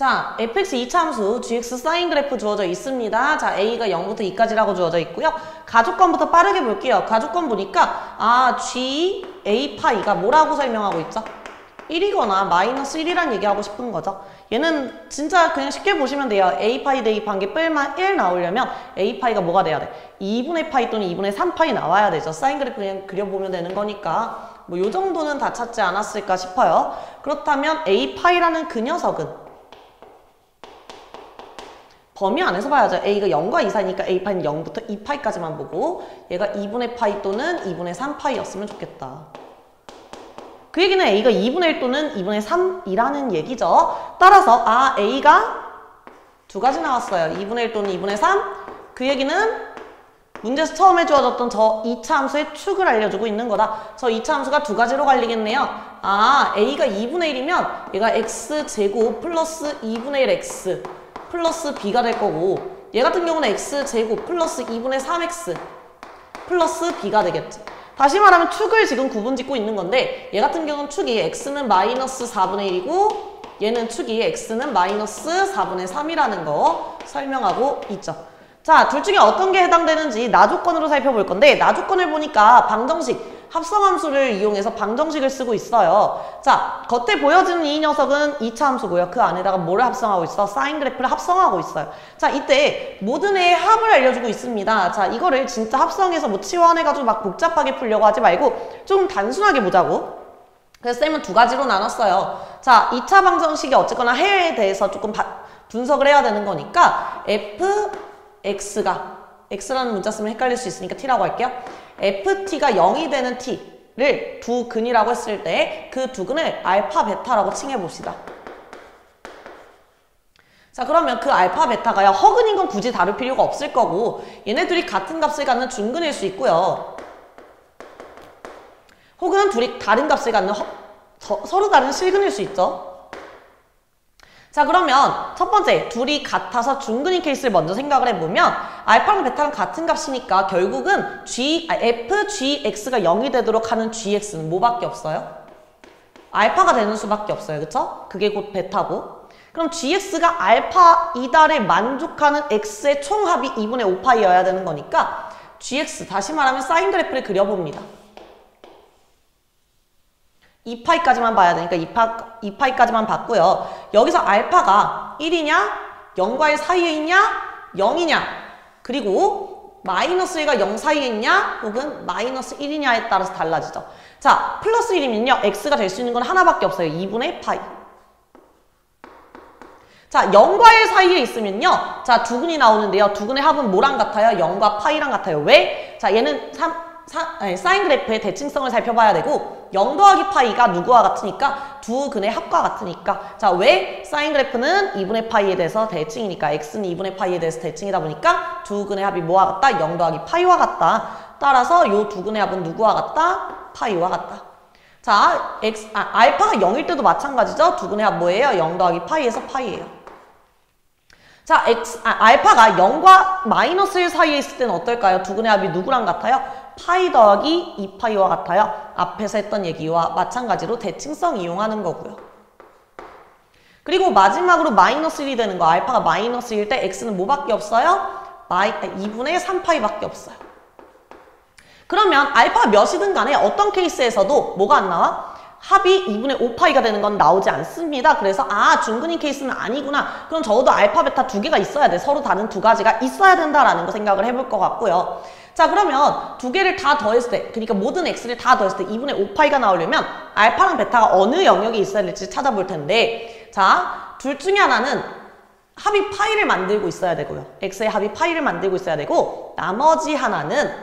자, fx 이차함수 gx 사인 그래프 주어져 있습니다. 자, a가 0부터 2까지라고 주어져 있고요. 가족권부터 빠르게 볼게요. 가족권 보니까 g a 파이가 뭐라고 설명하고 있죠? 1이거나 마이너스 1이란 얘기하고 싶은 거죠. 얘는 진짜 그냥 쉽게 보시면 돼요. a 파이 대 2 관계 뺄만 1 나오려면 a 파이가 뭐가 돼야 돼? 2분의 파이 또는 2분의 3 파이 나와야 되죠. 사인 그래프 그냥 그려보면 되는 거니까 뭐 요 정도는 다 찾지 않았을까 싶어요. 그렇다면 a 파이라는 그 녀석은 범위 안에서 봐야죠. a가 0과 2 사이니까 a 파이는 0부터 2파이까지만 보고 얘가 2분의 파이 또는 2분의 3파이였으면 좋겠다. 그 얘기는 a가 2분의 1 또는 2분의 3이라는 얘기죠. 따라서 a가 두 가지 나왔어요. 2분의 1 또는 2분의 3. 그 얘기는 문제에서 처음에 주어졌던 저 2차 함수의 축을 알려주고 있는 거다. 저 2차 함수가 두 가지로 갈리겠네요. a가 2분의 1이면 얘가 x제곱 플러스 2분의 1 x 플러스 b가 될 거고 얘 같은 경우는 x제곱 플러스 2분의 3x 플러스 b가 되겠지. 다시 말하면 축을 지금 구분 짓고 있는 건데 얘 같은 경우는 축이 x는 마이너스 4분의 1이고 얘는 축이 x는 마이너스 4분의 3이라는 거 설명하고 있죠. 자, 둘 중에 어떤 게 해당되는지 나조건으로 살펴볼 건데 나조건을 보니까 방정식 합성함수를 이용해서 방정식을 쓰고 있어요. 자, 겉에 보여지는 이 녀석은 2차 함수고요. 그 안에다가 뭐를 합성하고 있어? 사인 그래프를 합성하고 있어요. 자, 이때 모든 애의 합을 알려주고 있습니다. 자, 이거를 진짜 합성해서 뭐 치환해가지고 막 복잡하게 풀려고 하지 말고 좀 단순하게 보자고. 그래서 쌤은 두 가지로 나눴어요. 자, 2차 방정식이 어쨌거나 해에 대해서 조금 분석을 해야 되는 거니까 fx가 x라는 문자 쓰면 헷갈릴 수 있으니까 t라고 할게요. ft가 0이 되는 t를 두 근이라고 했을 때 그 두 근을 알파 베타라고 칭해봅시다. 자, 그러면 그 알파 베타가요. 허근인 건 굳이 다룰 필요가 없을 거고 얘네들이 같은 값을 갖는 중근일 수 있고요. 혹은 둘이 다른 값을 갖는 서로 다른 실근일 수 있죠. 자, 그러면 첫 번째 둘이 같아서 중근인 케이스를 먼저 생각을 해보면 알파랑 베타랑 같은 값이니까 결국은 fgx가 0이 되도록 하는 gx는 뭐밖에 없어요? 알파가 되는 수밖에 없어요. 그쵸? 그게 곧 베타고 그럼 gx가 알파이다를 만족하는 x의 총합이 2분의 5파이여야 되는 거니까 gx 다시 말하면 사인 그래프를 그려봅니다. 2파이까지만 봐야 되니까 2파이까지만 봤고요. 여기서 알파가 1이냐 0과 1 사이에 있냐 0이냐 그리고 마이너스 1과 0 사이에 있냐 혹은 마이너스 1이냐에 따라서 달라지죠. 자, 플러스 1이면요 x가 될 수 있는 건 하나밖에 없어요. 2분의 파이. 자, 0과 1 사이에 있으면요 자, 두 근이 나오는데요. 두 근의 합은 뭐랑 같아요? 0과 파이랑 같아요. 왜? 자, 얘는 사인 그래프의 대칭성을 살펴봐야 되고 0 더하기 파이가 누구와 같으니까 두 근의 합과 같으니까 자, 왜? 사인 그래프는 2분의 파이에 대해서 대칭이니까 x는 2분의 파이에 대해서 대칭이다 보니까 두 근의 합이 뭐와 같다? 0 더하기 파이와 같다. 따라서 요 두 근의 합은 누구와 같다? 파이와 같다. 자, 알파가 0일 때도 마찬가지죠. 두 근의 합 뭐예요? 0 더하기 파이에서 파이예요. 자, 알파가 0과 마이너스 1 사이에 있을 때는 어떨까요? 두 근의 합이 누구랑 같아요? 파이 더하기 2파이와 같아요. 앞에서 했던 얘기와 마찬가지로 대칭성 이용하는 거고요. 그리고 마지막으로 마이너스 1이 되는 거 알파가 마이너스 1일 때 x는 뭐밖에 없어요? 2분의 3파이밖에 없어요. 그러면 알파가 몇이든 간에 어떤 케이스에서도 뭐가 안 나와? 합이 2분의 5파이가 되는 건 나오지 않습니다. 그래서 중근인 케이스는 아니구나. 그럼 적어도 알파, 베타 두 개가 있어야 돼. 서로 다른 두 가지가 있어야 된다라는 거 생각을 해볼 것 같고요. 자, 그러면 두 개를 다 더했을 때, 그러니까 모든 x를 다 더했을 때 2분의 5파이가 나오려면 알파랑 베타가 어느 영역에 있어야 될지 찾아볼 텐데 자, 둘 중에 하나는 합이 파이를 만들고 있어야 되고요. x의 합이 파이를 만들고 있어야 되고 나머지 하나는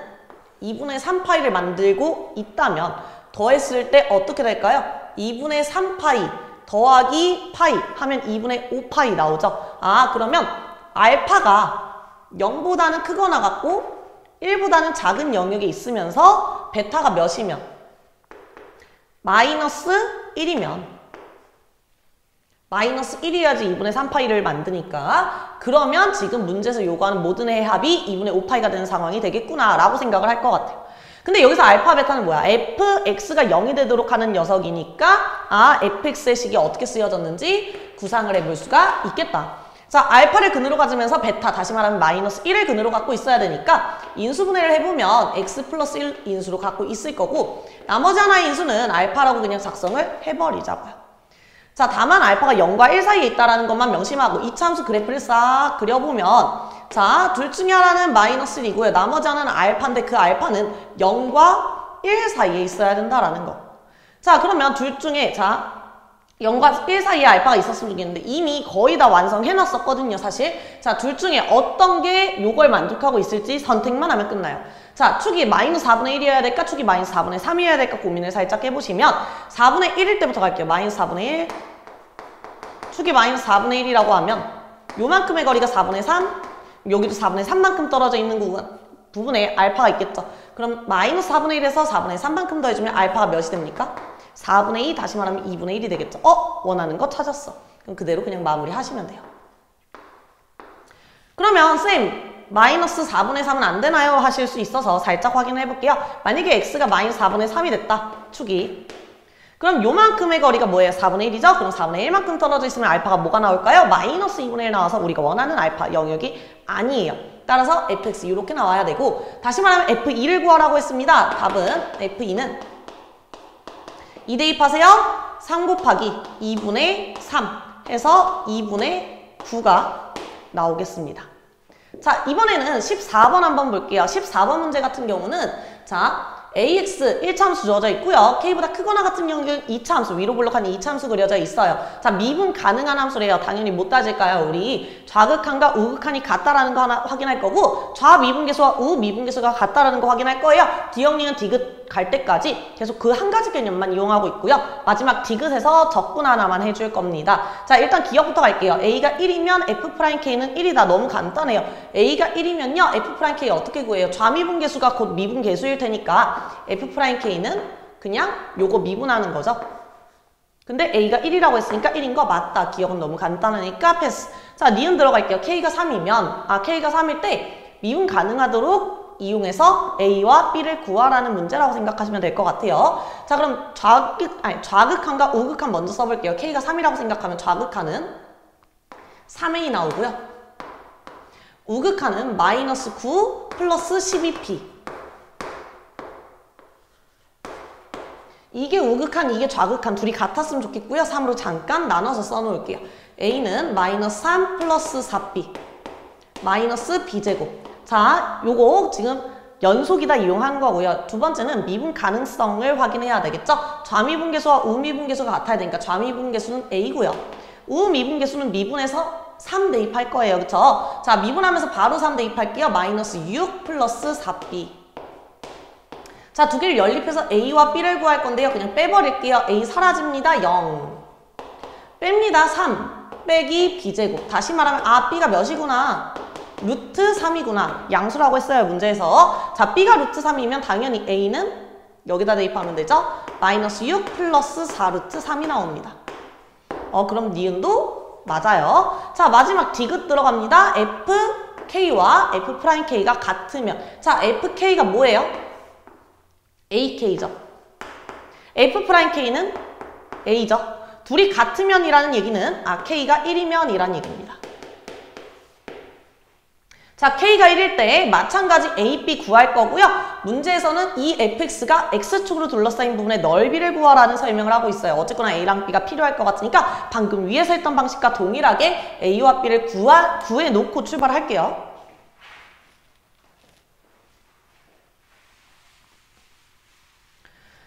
2분의 3파이를 만들고 있다면 더했을 때 어떻게 될까요? 2분의 3파이 더하기 파이 하면 2분의 5파이 나오죠. 그러면 알파가 0보다는 크거나 같고 1보다는 작은 영역에 있으면서 베타가 몇이면 마이너스 1이면 마이너스 1이어야지 2분의 3파이를 만드니까 그러면 지금 문제에서 요구하는 모든 애의 합이 2분의 5파이가 되는 상황이 되겠구나 라고 생각을 할 것 같아요. 근데 여기서 알파, 베타는 뭐야? fx가 0이 되도록 하는 녀석이니까 fx의 식이 어떻게 쓰여졌는지 구상을 해볼 수가 있겠다. 자, 알파를 근으로 가지면서 베타, 다시 말하면 마이너스 1을 근으로 갖고 있어야 되니까 인수분해를 해보면 x 플러스 1 인수로 갖고 있을 거고 나머지 하나의 인수는 알파라고 그냥 작성을 해버리자고요. 자, 다만 알파가 0과 1 사이에 있다는 것만 명심하고 이차함수 그래프를 싹 그려보면 자, 둘 중에 하나는 마이너스 1이고요. 나머지 하나는 알파인데 그 알파는 0과 1 사이에 있어야 된다라는 거. 자, 그러면 둘 중에 자 0과 1 사이에 알파가 있었으면 좋겠는데 이미 거의 다 완성해놨었거든요, 사실. 자, 둘 중에 어떤 게 요걸 만족하고 있을지 선택만 하면 끝나요. 자, 축이 마이너스 4분의 1이어야 될까? 축이 마이너스 4분의 3이어야 될까? 고민을 살짝 해보시면 4분의 1일 때부터 갈게요. 마이너스 4분의 1. 축이 마이너스 4분의 1이라고 하면 요만큼의 거리가 4분의 3. 여기도 4분의 3만큼 떨어져 있는 부분에 알파가 있겠죠. 그럼 마이너스 4분의 1에서 4분의 3만큼 더해주면 알파가 몇이 됩니까? 4분의 2 다시 말하면 2분의 1이 되겠죠. 원하는 거 찾았어. 그럼 그대로 그냥 마무리 하시면 돼요. 그러면 쌤 마이너스 4분의 3은 안 되나요? 하실 수 있어서 살짝 확인해 볼게요. 만약에 x가 마이너스 4분의 3이 됐다. 축이. 그럼 요만큼의 거리가 뭐예요? 4분의 1이죠? 그럼 4분의 1만큼 떨어져 있으면 알파가 뭐가 나올까요? 마이너스 2분의 1 나와서 우리가 원하는 알파 영역이 아니에요. 따라서 fx 이렇게 나와야 되고 다시 말하면 f2를 구하라고 했습니다. 답은 f2는 2 대입하세요. 3 곱하기 2분의 3 해서 2분의 9가 나오겠습니다. 자, 이번에는 14번 한번 볼게요. 14번 문제 같은 경우는 자 ax 1차함수 주어져 있고요. k보다 크거나 같은 경우는 2차함수, 위로 볼록한 2차함수 그려져 있어요. 자, 미분 가능한 함수래요. 당연히 못 따질까요? 우리 좌극한과 우극한이 같다라는 거 하나 확인할 거고 좌미분계수와 우미분계수가 같다라는 거 확인할 거예요. 디귿 디귿 갈 때까지 계속 그 한 가지 개념만 이용하고 있고요. 마지막 디귿에서 적분 하나만 해줄 겁니다. 자, 일단 기억부터 갈게요. a가 1이면 f'k는 1이다. 너무 간단해요. a가 1이면요. f'k 어떻게 구해요? 좌미분계수가 곧 미분계수일 테니까 f'k는 그냥 요거 미분하는 거죠. 근데 a가 1이라고 했으니까 1인 거 맞다. 기억은 너무 간단하니까 패스. 자, 니은 들어갈게요. k가 3이면 k가 3일 때 미분 가능하도록 이용해서 a와 b를 구하라는 문제라고 생각하시면 될 것 같아요. 자, 그럼 좌극한과 우극한 먼저 써볼게요. k가 3이라고 생각하면 좌극한은 3a 나오고요. 우극한은 마이너스 9 플러스 12p. 이게 우극한, 이게 좌극한 둘이 같았으면 좋겠고요. 3으로 잠깐 나눠서 써놓을게요. a는 마이너스 3 플러스 4b 마이너스 b제곱. 자, 요거 지금 연속이다 이용한 거고요. 두 번째는 미분 가능성을 확인해야 되겠죠? 좌미분계수와 우미분계수가 같아야 되니까 좌미분계수는 a고요. 우미분계수는 미분해서 3 대입할 거예요. 그쵸? 자, 미분하면서 바로 3 대입할게요. 마이너스 6 플러스 4b. 자, 두 개를 연립해서 a와 b를 구할 건데요. 그냥 빼버릴게요. a 사라집니다. 0. 뺍니다. 3 빼기 b제곱. 다시 말하면 b가 몇이구나. 루트 3이구나. 양수라고 했어요, 문제에서. 자, b가 루트 3이면 당연히 a는 여기다 대입하면 되죠? 마이너스 6 플러스 4 루트 3이 나옵니다. 그럼 니은도 맞아요. 자, 마지막 디귿 들어갑니다. fk와 f'k가 같으면. 자, fk가 뭐예요? ak죠. f'k는 a죠. 둘이 같으면이라는 얘기는 k가 1이면 이란 얘기입니다. 자, k가 1일 때 마찬가지 a, b 구할 거고요. 문제에서는 이 fx가 x축으로 둘러싸인 부분의 넓이를 구하라는 설명을 하고 있어요. 어쨌거나 a랑 b가 필요할 것 같으니까 방금 위에서 했던 방식과 동일하게 a와 b를 구해놓고 출발할게요.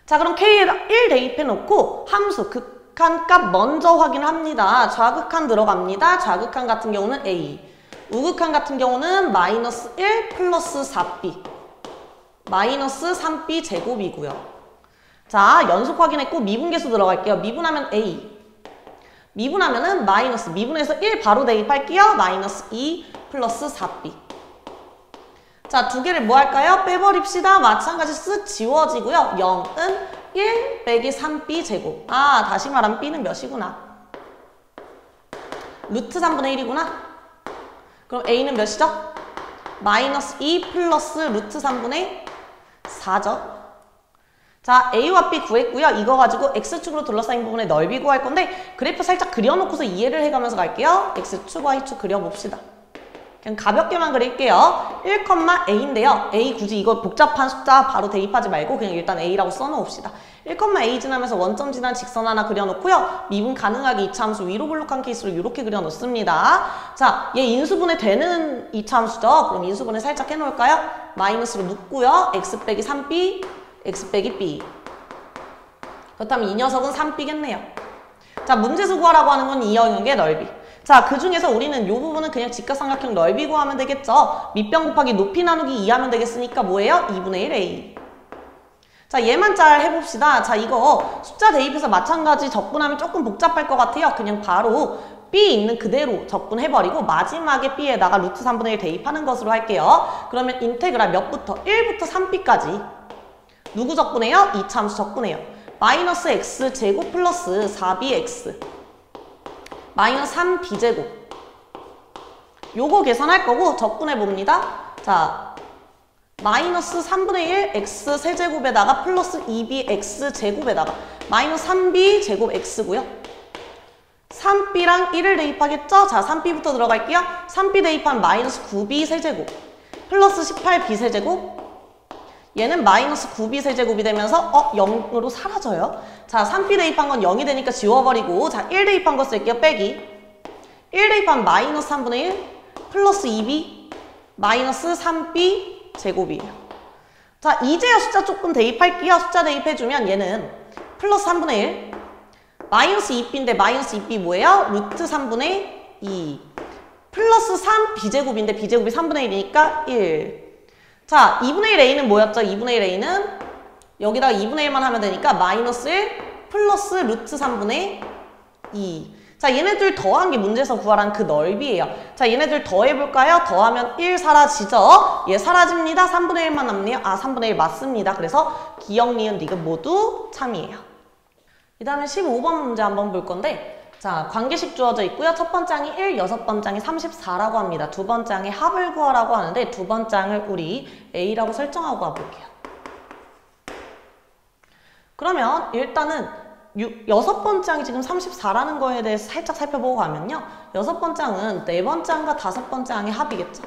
자, 그럼 k에다 1 대입해놓고 함수 극한값 먼저 확인합니다. 좌극한 들어갑니다. 좌극한 같은 경우는 a. 우극한 같은 경우는 마이너스 1 플러스 4b 마이너스 3b 제곱이고요. 자, 연속 확인했고 미분계수 들어갈게요. 미분하면 a. 미분하면은 마이너스, 미분해서 1 바로 대입할게요. 마이너스 2 플러스 4b. 자, 두 개를 뭐 할까요? 빼버립시다. 마찬가지 쓱 지워지고요. 0은 1 빼기 3b 제곱. 다시 말하면 b는 몇이구나. 루트 3분의 1이구나. 그럼 a는 몇이죠? 마이너스 2 플러스 루트 3분의 4죠. 자, A와 B 구했고요. 이거 가지고 X축으로 둘러싸인 부분의 넓이 구할 건데 그래프 살짝 그려놓고서 이해를 해가면서 갈게요. X축, Y축 그려봅시다. 그냥 가볍게만 그릴게요. 1,A인데요. A 굳이 이거 복잡한 숫자 바로 대입하지 말고 그냥 일단 A라고 써놓읍시다. 1,A 지나면서 원점 지난 직선 하나 그려놓고요. 미분 가능하게 이차함수 위로 볼록한 케이스로 이렇게 그려놓습니다. 자, 얘 인수분해 되는 이차함수죠. 그럼 인수분해 살짝 해놓을까요? 마이너스로 묶고요. X 빼기 3B, X 빼기 B. 그렇다면 이 녀석은 3B겠네요. 자, 문제수 구하라고 하는 건 이 영역의 넓이. 자, 그 중에서 우리는 이 부분은 그냥 직각삼각형 넓이 구하면 되겠죠. 밑변 곱하기 높이 나누기 2 하면 되겠으니까 뭐예요? 2분의 1A. 자, 얘만 잘 해봅시다. 자, 이거 숫자 대입해서 마찬가지 적분하면 조금 복잡할 것 같아요. 그냥 바로 B 있는 그대로 적분해버리고 마지막에 B에다가 루트 3분의 1 대입하는 것으로 할게요. 그러면 인테그랄 몇부터? 1부터 3B까지. 누구 적분해요? 이차함수 적분해요. 마이너스 X제곱 플러스 4BX 마이너스 3B제곱 요거 계산할 거고 적분해봅니다. 자, 마이너스 3분의 1 X 세제곱에다가 플러스 2BX 제곱에다가 마이너스 3B 제곱 X고요. 3B랑 1을 대입하겠죠? 자, 3B부터 들어갈게요. 3B 대입하면 마이너스 9B 세제곱 플러스 18B 세제곱 얘는 마이너스 9B 세제곱이 되면서 0으로 사라져요. 자, 3B 대입한 건 0이 되니까 지워버리고 자, 1 대입한 거 쓸게요. 빼기 1 대입하면 마이너스 3분의 1 플러스 2B 마이너스 3B 제곱이에요. 자, 이제야 숫자 조금 대입할게요. 숫자 대입해주면 얘는 플러스 3분의 1 마이너스 2B인데 마이너스 2B 뭐예요? 루트 3분의 2 플러스 3B제곱인데 B제곱이 3분의 1이니까 1 자, 2분의 1 A는 뭐였죠? 2분의 1 A는 여기다가 2분의 1만 하면 되니까 마이너스 1 플러스 루트 3분의 2 자, 얘네들 더한 게 문제에서 구하라는 그 넓이에요. 자, 얘네들 더해볼까요? 더하면 1 사라지죠? 얘 사라집니다. 3분의 1만 남네요. 아, 3분의 1 맞습니다. 그래서 기역, 니은, 디귿 모두 참이에요. 이 다음에 15번 문제 한번 볼 건데 자, 관계식 주어져 있고요. 첫 번째 항이 1, 여섯 번째 항이 34라고 합니다. 두 번째 항의 합을 구하라고 하는데 두 번째 항을 우리 A라고 설정하고 가볼게요. 그러면 일단은 여섯 번째 항이 지금 34라는 거에 대해서 살짝 살펴보고 가면요. 여섯 번째 항은 네 번째 항과 다섯 번째 항의 합이겠죠.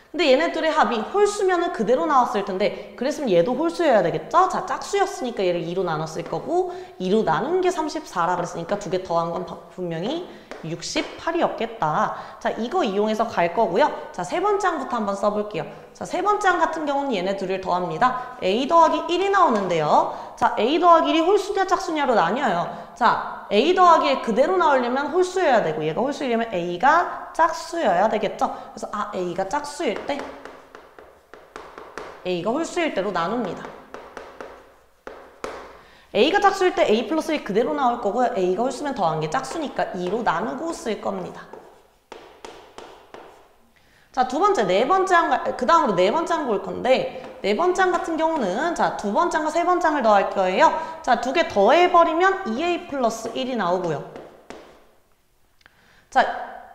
근데 얘네들의 합이 홀수면은 그대로 나왔을 텐데 그랬으면 얘도 홀수여야 되겠죠? 자, 짝수였으니까 얘를 2로 나눴을 거고 2로 나눈 게 34라 그랬으니까 두 개 더한 건 분명히 68이었겠다. 자, 이거 이용해서 갈 거고요. 자, 세 번째 항부터 한번 써볼게요. 자, 세 번째 항 같은 경우는 얘네 둘을 더합니다. A 더하기 1이 나오는데요. 자, A 더하기 1이 홀수냐 짝수냐로 나뉘어요. 자, A 더하기 1 그대로 나오려면 홀수여야 되고 얘가 홀수이려면 A가 짝수여야 되겠죠. 그래서 A가 짝수일 때 A가 홀수일 때로 나눕니다. A가 짝수일 때 A 플러스 1 그대로 나올 거고요. A가 홀수면 더한 게 짝수니까 2로 나누고 쓸 겁니다. 자, 두 번째, 네 번째 항, 그 다음으로 네 번째 항 볼 건데 네 번째 항 같은 경우는 자, 두 번째 항과 세 번째 항을 더할 거예요. 자, 두 개 더해버리면 2A 플러스 1이 나오고요. 자,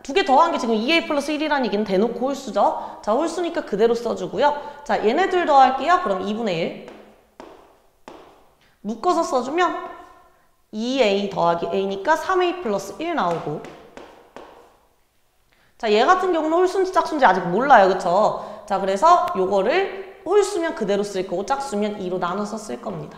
두 개 더한 게 지금 2A 플러스 1이라는 얘기는 대놓고 홀수죠. 자, 홀수니까 그대로 써주고요. 자, 얘네들 더할게요. 그럼 2분의 1 묶어서 써주면 2A 더하기 A니까 3A 플러스 1 나오고 자, 얘 같은 경우는 홀수인지 짝수인지 아직 몰라요. 그쵸? 자, 그래서 요거를 홀수면 그대로 쓸 거고 짝수면 2로 나눠서 쓸 겁니다.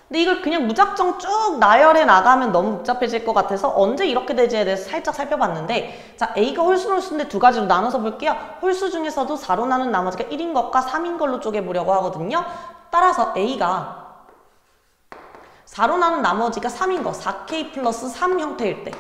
근데 이걸 그냥 무작정 쭉 나열해 나가면 너무 복잡해질 것 같아서 언제 이렇게 되지에 대해서 살짝 살펴봤는데 자, A가 홀수는 홀수인데 두 가지로 나눠서 볼게요. 홀수 중에서도 4로 나눈 나머지가 1인 것과 3인 걸로 쪼개보려고 하거든요. 따라서 A가 4로 나눈 나머지가 3인 거 4K 플러스 3 형태일 때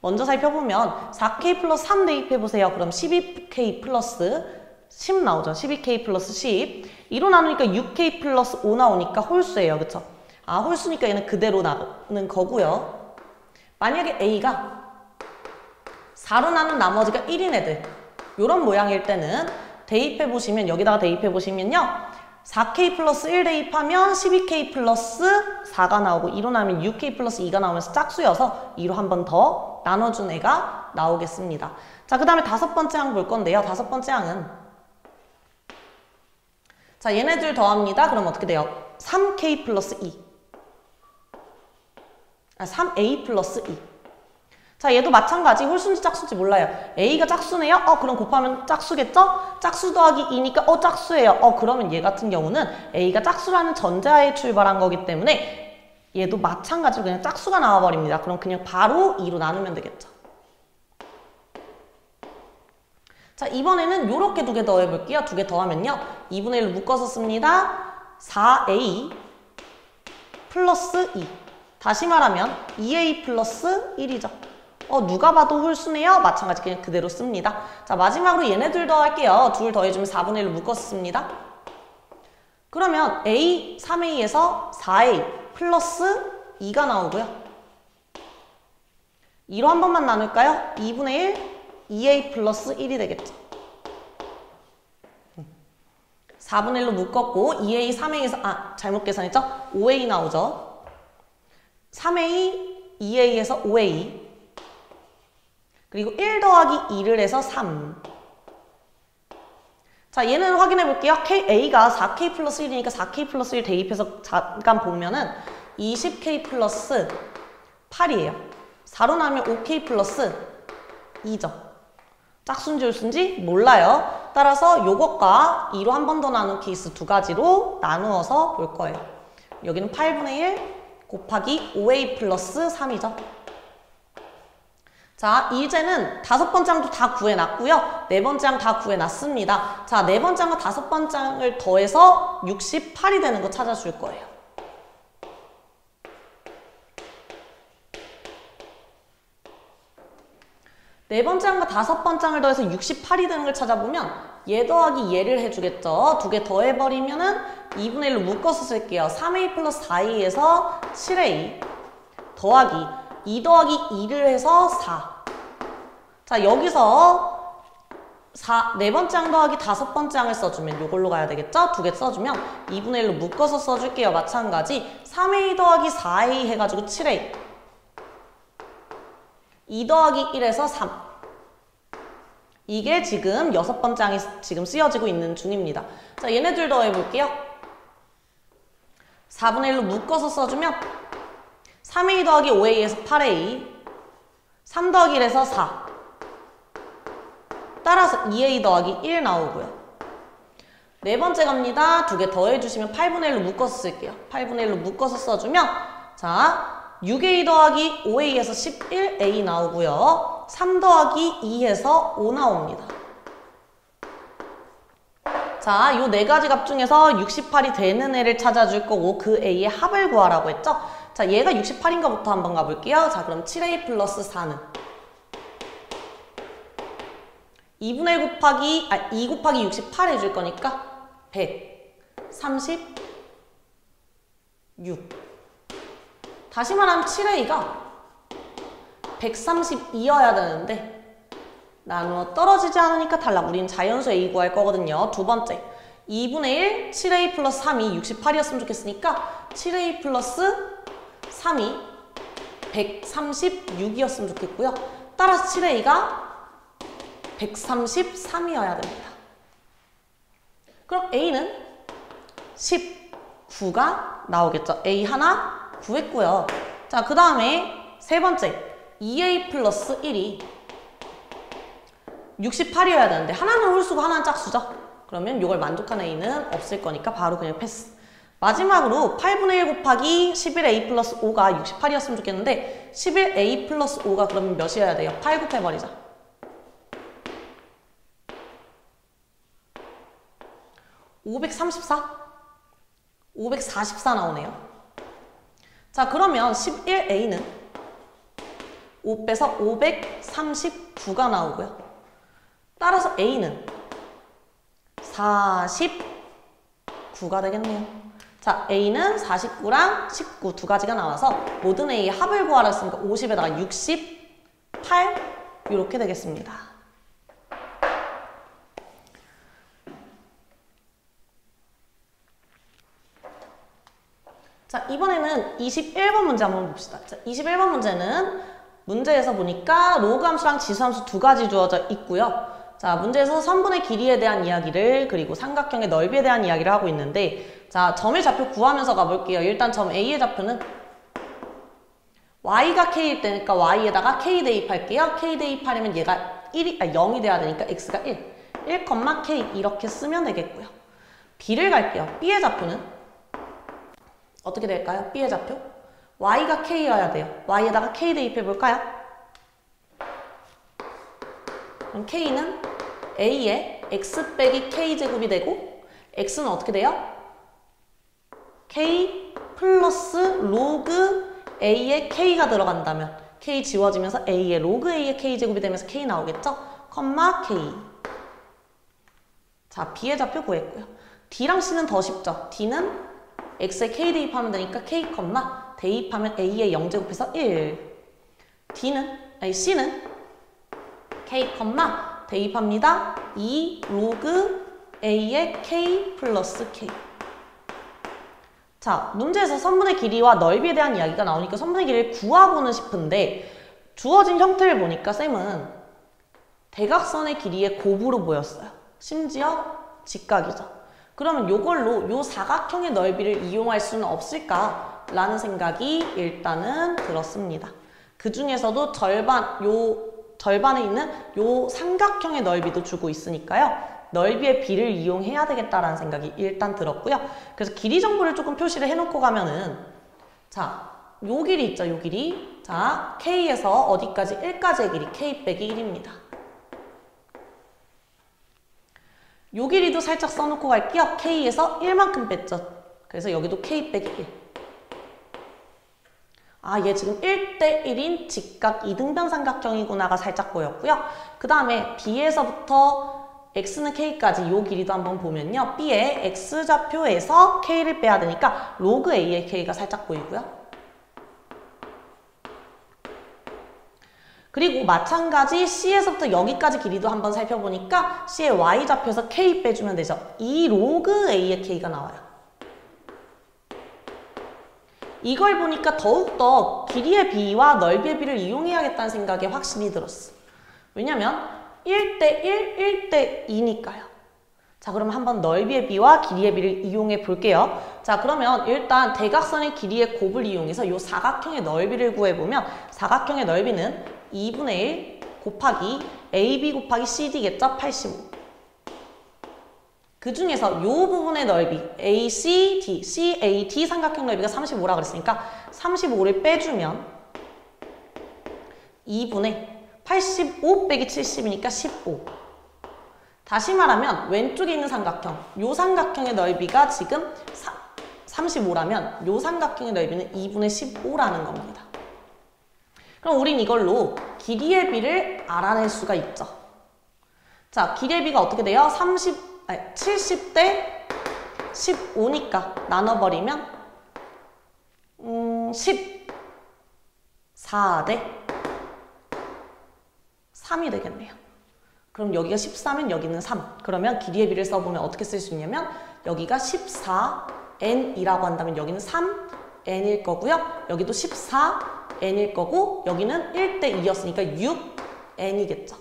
먼저 살펴보면 4K 플러스 3 대입해보세요. 그럼 12K 플러스 10 나오죠. 12K 플러스 10 2로 나누니까 6K 플러스 5 나오니까 홀수예요. 그쵸? 아, 홀수니까 얘는 그대로 나오는 거고요. 만약에 A가 4로 나눈 나머지가 1인 애들 요런 모양일 때는 대입해보시면 여기다가 대입해보시면요. 4K 플러스 1 대입하면 12K 플러스 4가 나오고 2로 나오면 6K 플러스 2가 나오면서 짝수여서 2로 한 번 더 나눠준 애가 나오겠습니다. 자, 그 다음에 다섯 번째 항 볼 건데요. 다섯 번째 항은 자, 얘네들 더합니다. 그럼 어떻게 돼요? 3k 플러스 2. 3a 플러스 2. 자, 얘도 마찬가지. 홀수인지 짝수인지 몰라요. a가 짝수네요? 그럼 곱하면 짝수겠죠? 짝수 더하기 2니까 짝수예요. 그러면 얘 같은 경우는 a가 짝수라는 전제하에 출발한 거기 때문에 얘도 마찬가지로 그냥 짝수가 나와버립니다. 그럼 그냥 바로 2로 나누면 되겠죠. 자, 이번에는 요렇게 두 개 더해볼게요. 두 개 더하면요. 2분의 1로 묶어서 씁니다. 4a 플러스 2. 다시 말하면 2a 플러스 1이죠. 누가 봐도 홀수네요. 마찬가지 그냥 그대로 씁니다. 자, 마지막으로 얘네들 더할게요. 둘 더해주면 4분의 1로 묶어서 씁니다. 그러면 a, 3a에서 4a 플러스 2가 나오고요. 2로 한 번만 나눌까요? 2분의 1, 2a 플러스 1이 되겠죠. 4분의 1로 묶었고 2a, 3a에서 잘못 계산했죠? 5a 나오죠. 3a, 2a에서 5a 그리고 1 더하기 2를 해서 3. 자, 얘는 확인해 볼게요. a가 4k 플러스 1이니까 4k 플러스 1 대입해서 잠깐 보면은 20k 플러스 8이에요. 4로 나누면 5k 플러스 2죠. 짝수인지 홀수인지 몰라요. 따라서 요것과 2로 한 번 더 나눈 케이스 두 가지로 나누어서 볼 거예요. 여기는 8분의 1 곱하기 5a 플러스 3이죠. 자, 이제는 5번째 항도 다 구해놨고요. 4번째 항 다 구해놨습니다. 자, 4번째 항과 5번째 항을 더해서 68이 되는 거 찾아줄 거예요. 네 번째 항과 5번째 항을 더해서 68이 되는 걸 찾아보면 얘 더하기 얘를 해주겠죠. 두 개 더해버리면은 2분의 1로 묶어서 쓸게요. 3a 플러스 4a에서 7a 더하기 2 더하기 2를 해서 4. 자, 여기서 네 번째 항 더하기 5번째 항을 써주면 이걸로 가야 되겠죠? 두 개 써주면 2분의 1로 묶어서 써줄게요. 마찬가지 3a 더하기 4a 해가지고 7a 2 더하기 1에서 3. 이게 지금 6번째 항이 지금 쓰여지고 있는 중입니다. 자, 얘네들 더해볼게요. 4분의 1로 묶어서 써주면 3a 더하기 5a에서 8a 3 더하기 1에서 4 따라서 2a 더하기 1 나오고요. 네 번째 갑니다. 두 개 더해주시면 8분의 1로 묶어서 쓸게요. 8분의 1로 묶어서 써주면 자 6a 더하기 5a에서 11a 나오고요. 3 더하기 2에서 5 나옵니다. 자, 요 네 가지 값 중에서 68이 되는 애를 찾아줄 거고 그 a의 합을 구하라고 했죠? 자, 얘가 68인가부터 한번 가볼게요. 자, 그럼 7a 플러스 4는 2분의 1 곱하기, 2 곱하기 68 해줄 거니까 136. 다시 말하면 7a가 132여야 되는데 나누어 떨어지지 않으니까 탈락. 우린 자연수 a 구할 거거든요. 두 번째 2분의 1 7a 플러스 3이 68이었으면 좋겠으니까 7a 플러스 3이 136이었으면 좋겠고요. 따라서 7a가 133이어야 됩니다. 그럼 a는 19가 나오겠죠. a 하나 구했고요. 자, 그 다음에 세 번째 2a 플러스 1이 68이어야 되는데 하나는 홀수고 하나는 짝수죠. 그러면 이걸 만족하는 a는 없을 거니까 바로 그냥 패스. 마지막으로 8분의 1 곱하기 11a 플러스 5가 68이었으면 좋겠는데 11a 플러스 5가 그러면 몇이어야 돼요? 8 곱해버리자. 534? 544 나오네요. 자, 그러면 11a는 5 빼서 539가 나오고요. 따라서 a는 49가 되겠네요. 자, a는 49랑 19 두 가지가 나와서 모든 a의 합을 구하라 했으니까 50에다가 68 이렇게 되겠습니다. 자, 이번에는 21번 문제 한번 봅시다. 자, 21번 문제는 문제에서 보니까 로그 함수랑 지수 함수 두 가지 주어져 있고요. 자, 문제에서 선분의 길이에 대한 이야기를 그리고 삼각형의 넓이에 대한 이야기를 하고 있는데 자, 점의 좌표 구하면서 가볼게요. 일단 점 A의 좌표는 y가 k일 때니까 y에다가 k 대입할게요. k 대입하려면 얘가 0이 돼야 되니까 x가 1, 1,k 이렇게 쓰면 되겠고요. b를 갈게요. b의 좌표는 어떻게 될까요? b의 좌표? y가 k여야 돼요. y에다가 k 대입해볼까요? 그럼 k는 a의 x 빼기 k제곱이 되고 x는 어떻게 돼요? k 플러스 로그 a의 k가 들어간다면 k 지워지면서 a의 로그 a의 k제곱이 되면서 k 나오겠죠? 컴마 k. 자, b의 좌표 구했고요. d랑 c는 더 쉽죠? d는 x에 k 대입하면 되니까 k 컴마 대입하면 a의 0제곱해서 1. c는 k 컴마 대입합니다. 2 로그 a의 k 플러스 k. 자, 문제에서 선분의 길이와 넓이에 대한 이야기가 나오니까 선분의 길이를 구하고는 싶은데 주어진 형태를 보니까 쌤은 대각선의 길이의 곱으로 보였어요. 심지어 직각이죠. 그러면 이걸로 요 사각형의 넓이를 이용할 수는 없을까라는 생각이 일단은 들었습니다. 그 중에서도 절반에 있는 요 삼각형의 넓이도 주고 있으니까요. 넓이의 비를 이용해야 되겠다라는 생각이 일단 들었고요. 그래서 길이 정보를 조금 표시를 해놓고 가면은 자, 요 길이 있죠, 요 길이. 자, K에서 어디까지? 1까지의 길이 K 빼기 1입니다. 요 길이도 살짝 써놓고 갈게요. K에서 1만큼 뺐죠. 그래서 여기도 K 빼기 1. 아, 얘 지금 1대1인 직각 이등변 삼각형이구나가 살짝 보였고요. 그 다음에 B에서부터 x는 k까지 요 길이도 한번 보면요. b의 x좌표에서 k를 빼야 되니까 로그 a의 k가 살짝 보이고요. 그리고 마찬가지 c에서부터 여기까지 길이도 한번 살펴보니까 c의 y좌표에서 k 빼주면 되죠. 2 로그 a의 k가 나와요. 이걸 보니까 더욱더 길이의 비와 넓이의 비를 이용해야겠다는 생각이 확실히 들었어. 왜냐면 1대1, 1대2니까요. 자, 그럼 한번 넓이의 비와 길이의 비를 이용해 볼게요. 자, 그러면 일단 대각선의 길이의 곱을 이용해서 이 사각형의 넓이를 구해보면 사각형의 넓이는 2분의 1 곱하기 AB 곱하기 CD겠죠? 85. 그 중에서 이 부분의 넓이 ACD, CAD 삼각형 넓이가 35라 그랬으니까 35를 빼주면 2분의 85 빼기 70이니까 15. 다시 말하면 왼쪽에 있는 삼각형, 요 삼각형의 넓이가 지금 35라면 요 삼각형의 넓이는 2분의 15라는 겁니다. 그럼 우린 이걸로 길이의 비를 알아낼 수가 있죠. 자, 길이의 비가 어떻게 돼요? 70대 15니까 나눠버리면 14대 3이 되겠네요. 그럼 여기가 13면 여기는 3. 그러면 길이의 비를 써보면 어떻게 쓸 수 있냐면 여기가 14n이라고 한다면 여기는 3n일 거고요. 여기도 14n일 거고 여기는 1대2였으니까 6n이겠죠.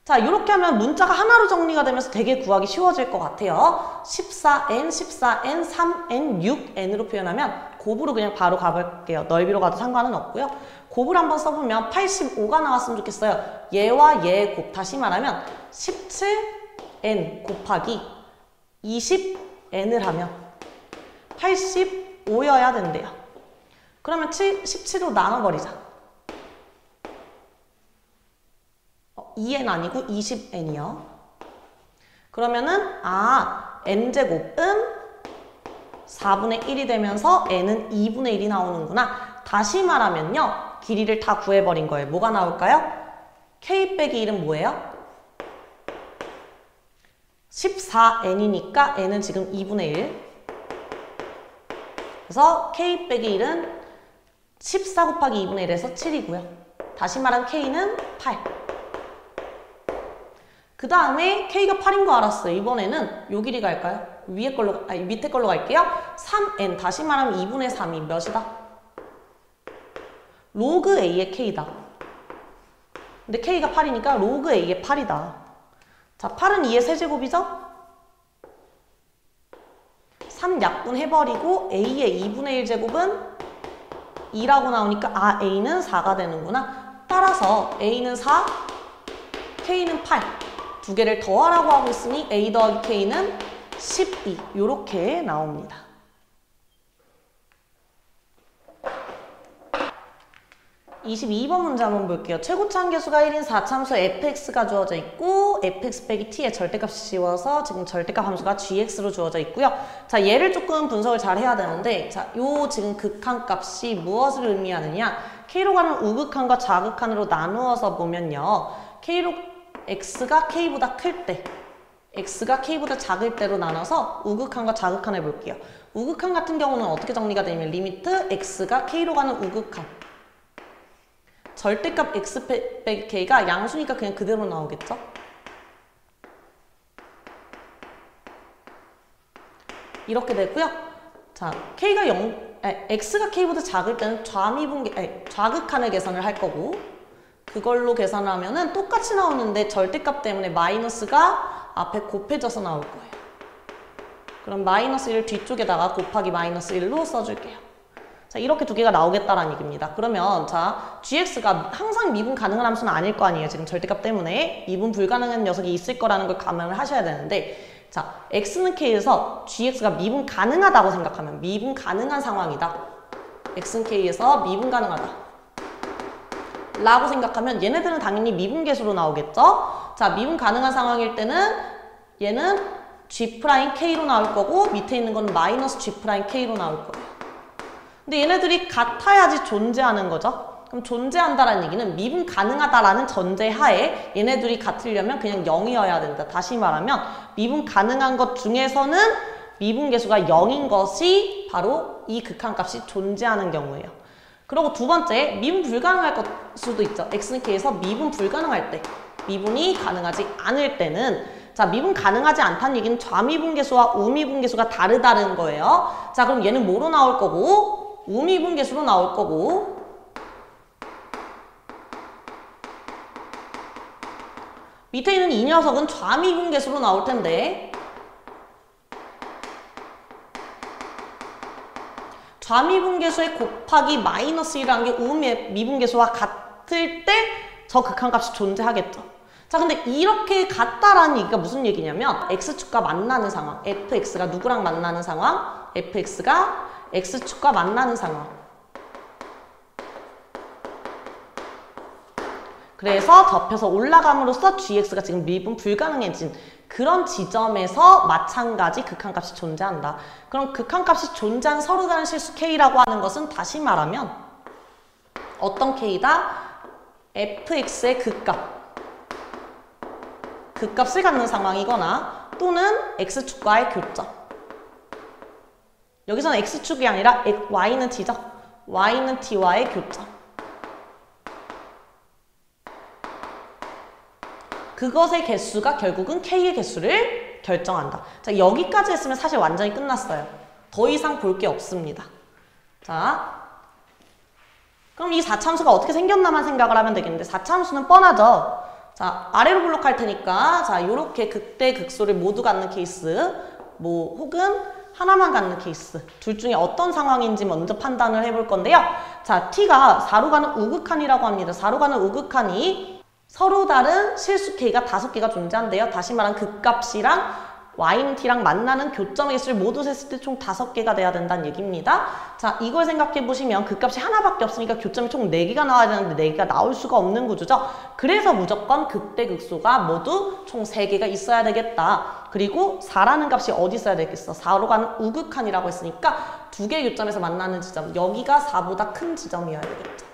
자, 이렇게 하면 문자가 하나로 정리가 되면서 되게 구하기 쉬워질 것 같아요. 14n, 14n, 3n, 6n으로 표현하면 곱으로 그냥 바로 가볼게요. 넓이로 가도 상관은 없고요. 곱을 한번 써보면 85가 나왔으면 좋겠어요. 얘와 얘의 곱, 다시 말하면 17n 곱하기 20n을 하면 85여야 된대요. 그러면 17로 나눠버리자. 2n 아니고 20n이요. 그러면은 n제곱은 4분의 1이 되면서 n은 2분의 1이 나오는구나. 다시 말하면요. 길이를 다 구해버린 거예요. 뭐가 나올까요? k 빼기 1은 뭐예요? 14n이니까 n은 지금 2분의 1. 그래서 k 빼기 1은 14 곱하기 2분의 1에서 7이고요. 다시 말하면 k는 8. 그 다음에 k가 8인 거 알았어요. 이번에는 요 길이 갈까요? 밑에 걸로 갈게요. 3n, 다시 말하면 2분의 3이 몇이다? 로그 a의 k다. 근데 k가 8이니까 로그 a의 8이다. 자, 8은 2의 세제곱이죠? 3 약분해버리고 A의 2분의 1제곱은 2라고 나오니까 아, A는 4가 되는구나. 따라서 A는 4, K는 8. 두 개를 더하라고 하고 있으니 A 더하기 K는 12. 이렇게 나옵니다. 22번 문제 한번 볼게요. 최고차 함계수가 1인 4참수 fx가 주어져 있고 fx 빼기 t의 절대값이 지워서 지금 절대값 함수가 gx로 주어져 있고요. 자, 얘를 조금 분석을 잘 해야 되는데, 자, 요 지금 극한값이 무엇을 의미하느냐? k로 가는 우극한과 좌극한으로 나누어서 보면요. x가 k보다 클 때, x가 k보다 작을 때로 나눠서 우극한과 좌극한을 볼게요. 우극한 같은 경우는 어떻게 정리가 되냐면 리미트 x가 k로 가는 우극한, 절대값 x 빼기 k가 양수니까 그냥 그대로 나오겠죠? 이렇게 되고요. 자, x가 k보다 작을 때는 좌극한을 계산을 할 거고, 그걸로 계산하면은 똑같이 나오는데 절대값 때문에 마이너스가 앞에 곱해져서 나올 거예요. 그럼 마이너스 1 뒤쪽에다가 곱하기 마이너스 1로 써줄게요. 자, 이렇게 두 개가 나오겠다라는 얘기입니다. 그러면 자, gx가 항상 미분 가능한 함수는 아닐 거 아니에요. 지금 절대값 때문에 미분 불가능한 녀석이 있을 거라는 걸 감안을 하셔야 되는데, 자, x는 k에서 gx가 미분 가능하다고 생각하면 미분 가능한 상황이다. x는 k에서 미분 가능하다 라고 생각하면 얘네들은 당연히 미분계수로 나오겠죠? 자, 미분 가능한 상황일 때는 얘는 g'k로 나올 거고 밑에 있는 건 마이너스 g'k로 나올 거예요. 근데 얘네들이 같아야지 존재하는 거죠. 그럼 존재한다라는 얘기는 미분 가능하다라는 전제하에 얘네들이 같으려면 그냥 0이어야 된다. 다시 말하면 미분 가능한 것 중에서는 미분계수가 0인 것이 바로 이 극한값이 존재하는 경우예요. 그리고 두 번째, 미분 불가능할 수도 있죠. x는 k에서 미분 불가능할 때, 미분이 가능하지 않을 때는, 자, 미분 가능하지 않다는 얘기는 좌미분계수와 우미분계수가 다르다는 거예요. 자, 그럼 얘는 뭐로 나올 거고? 우미분계수로 나올 거고, 밑에 있는 이 녀석은 좌미분계수로 나올 텐데, 좌미분계수에 곱하기 마이너스 1이라는 게 우미분계수와 같을 때 저 극한값이 존재하겠죠. 자, 근데 이렇게 같다라는 얘기가 무슨 얘기냐면 x축과 만나는 상황, fx가 누구랑 만나는 상황? fx가 x축과 만나는 상황. 그래서 덮여서 올라감으로써 gx가 지금 미분 불가능해진 그런 지점에서 마찬가지 극한값이 존재한다. 그럼 극한값이 존재한 서로 다른 실수 k라고 하는 것은 다시 말하면 어떤 k다? fx의 극값을 갖는 상황이거나 또는 x축과의 교점. 여기서는 x축이 아니라 y는 t죠. y는 t와의 교점. 그것의 개수가 결국은 k의 개수를 결정한다. 자, 여기까지 했으면 사실 완전히 끝났어요. 더 이상 볼 게 없습니다. 자, 그럼 이 4참수가 어떻게 생겼나만 생각을 하면 되겠는데 4참수는 뻔하죠. 자, 아래로 블록할 테니까 자, 요렇게 극대 극소를 모두 갖는 케이스, 뭐 혹은 하나만 갖는 케이스, 둘 중에 어떤 상황인지 먼저 판단을 해볼 건데요. 자, t가 4로 가는 우극한이라고 합니다. 4로 가는 우극한이 서로 다른 실수 k가 5개가 존재한대요. 다시 말하면 극값이랑 y는 t랑 만나는 교점의 개수를 모두 셌을 때 총 5개가 돼야 된다는 얘기입니다. 자, 이걸 생각해 보시면 극값이 하나밖에 없으니까 교점이 총 4개가 나와야 되는데 4개가 나올 수가 없는 구조죠. 그래서 무조건 극대 극소가 모두 총 3개가 있어야 되겠다. 그리고 4라는 값이 어디 있어야 되겠어? 4로 가는 우극한이라고 했으니까 2개의 교점에서 만나는 지점, 여기가 4보다 큰 지점이어야 되겠죠.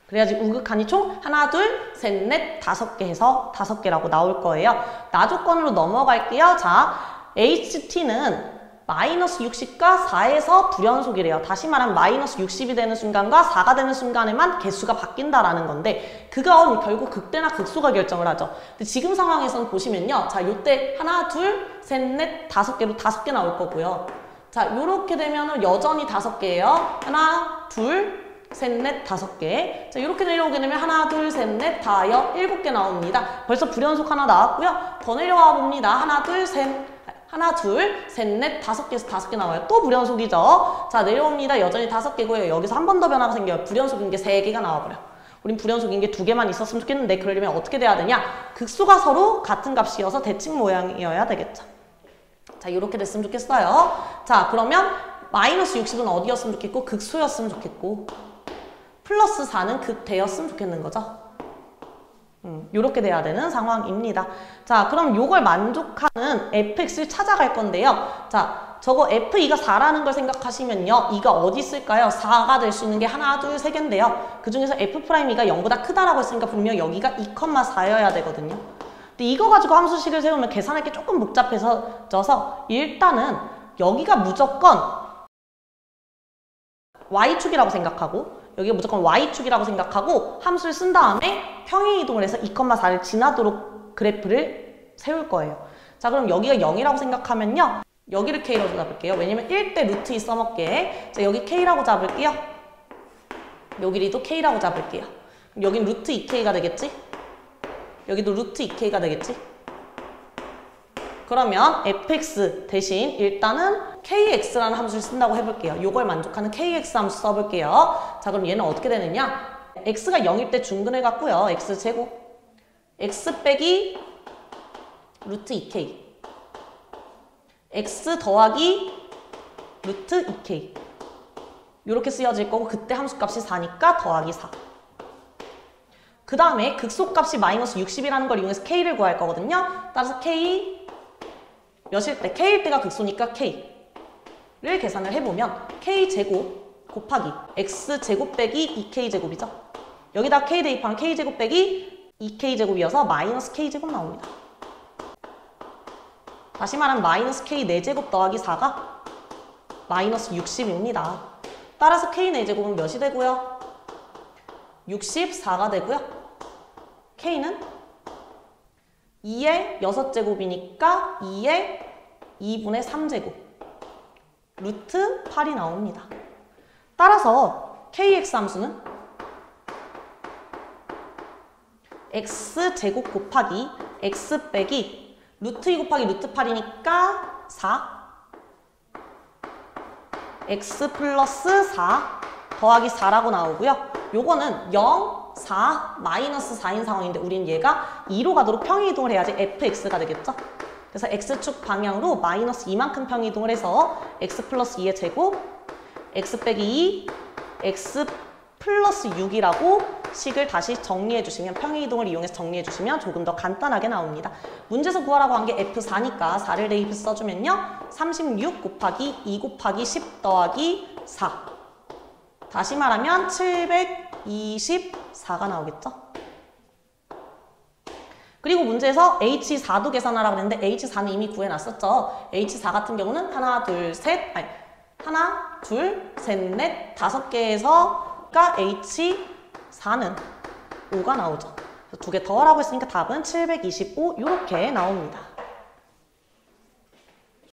그래야지 우극한이 총 하나, 둘, 셋, 넷, 5개 해서 5개라고 나올 거예요. 나 조건으로 넘어갈게요. 자, HT는 마이너스 60과 4에서 불연속이래요. 다시 말하면 마이너스 60이 되는 순간과 4가 되는 순간에만 개수가 바뀐다라는 건데 그건 결국 극대나 극소가 결정을 하죠. 근데 지금 상황에서는 보시면요. 자, 요때 하나, 둘, 셋, 넷, 5개로 5개 나올 거고요. 자, 요렇게 되면은 여전히 5개예요. 하나, 둘, 셋, 넷, 5개. 자, 이렇게 내려오게 되면 하나, 둘, 셋, 넷, 다, 여, 7개 나옵니다. 벌써 불연속 하나 나왔고요. 더 내려와 봅니다. 하나, 둘, 셋, 넷, 5개에서 5개 나와요. 또 불연속이죠. 자, 내려옵니다. 여전히 5개고요. 여기서 한 번 더 변화가 생겨요. 불연속인 게 3개가 나와버려요. 우린 불연속인 게 2개만 있었으면 좋겠는데 그러려면 어떻게 돼야 되냐? 극수가 서로 같은 값이어서 대칭 모양이어야 되겠죠. 자, 이렇게 됐으면 좋겠어요. 자, 그러면 마이너스 60은 어디였으면 좋겠고 극수였으면 좋겠고 플러스 4는 극대였으면 좋겠는 거죠. 이렇게 돼야 되는 상황입니다. 자, 그럼 요걸 만족하는 fx를 찾아갈 건데요. 자, 저거 f2가 4라는 걸 생각하시면요. 2가 어디 있을까요? 4가 될 수 있는 게 하나, 둘, 세 개인데요. 그 중에서 f'E가 0보다 크다라고 했으니까 분명 여기가 2,4여야 되거든요. 근데 이거 가지고 함수식을 세우면 계산할 게 조금 복잡해져서 일단은 여기가 무조건 y축이라고 생각하고 여기가 무조건 y축이라고 생각하고 함수를 쓴 다음에 평행이동을 해서 2,4를 지나도록 그래프를 세울 거예요. 자, 그럼 여기가 0이라고 생각하면요. 여기를 k라고 잡을게요. 왜냐면 1대 루트 2 써먹게. 자, 여기 k라고 잡을게요. 여기도 k라고 잡을게요. 그럼 여긴 루트 2k가 되겠지? 여기도 루트 2k가 되겠지? 그러면 fx 대신 일단은 kx라는 함수를 쓴다고 해볼게요. 요걸 만족하는 kx 함수 써볼게요. 자, 그럼 얘는 어떻게 되느냐? x가 0일 때 중근을 갖고요. x제곱 x 빼기 루트 2k x 더하기 루트 2k 이렇게 쓰여질 거고 그때 함수값이 4니까 더하기 4. 그 다음에 극소값이 마이너스 60이라는 걸 이용해서 k를 구할 거거든요. 따라서 k 몇일 때? k일 때가 극소니까 k를 계산을 해보면 k제곱 곱하기 x제곱 빼기 2k제곱이죠. 여기다 k 대입하면 k제곱 빼기 2k제곱이어서 마이너스 k제곱 나옵니다. 다시 말하면 마이너스 k 4제곱 더하기 4가 마이너스 60입니다. 따라서 k 4제곱은 몇이 되고요? 64가 되고요. k는 2의 6제곱이니까 2의 2분의 3제곱 루트 8이 나옵니다. 따라서 kx 함수는 x제곱 곱하기 x 빼기 루트 2 곱하기 루트 8이니까 4 x 플러스 4 더하기 4라고 나오고요. 요거는 0, 4, 마이너스 4인 상황인데 우린 얘가 2로 가도록 평행이동을 해야지 fx가 되겠죠? 그래서 x축 방향으로 마이너스 2만큼 평행이동을 해서 x 플러스 2의 제곱 x 빼기 2, x 플러스 6이라고 식을 다시 정리해 주시면 평행이동을 이용해서 정리해 주시면 조금 더 간단하게 나옵니다. 문제에서 구하라고 한 게 F4니까 4를 대입해서 써주면요. 36 곱하기 2 곱하기 10 더하기 4 다시 말하면 724가 나오겠죠? 그리고 문제에서 H4도 계산하라고 했는데 H4는 이미 구해놨었죠. H4 같은 경우는 하나, 둘, 셋, 넷, 5개에서가 H4는 5가 나오죠. 두 개 더하라고 했으니까 답은 725 이렇게 나옵니다.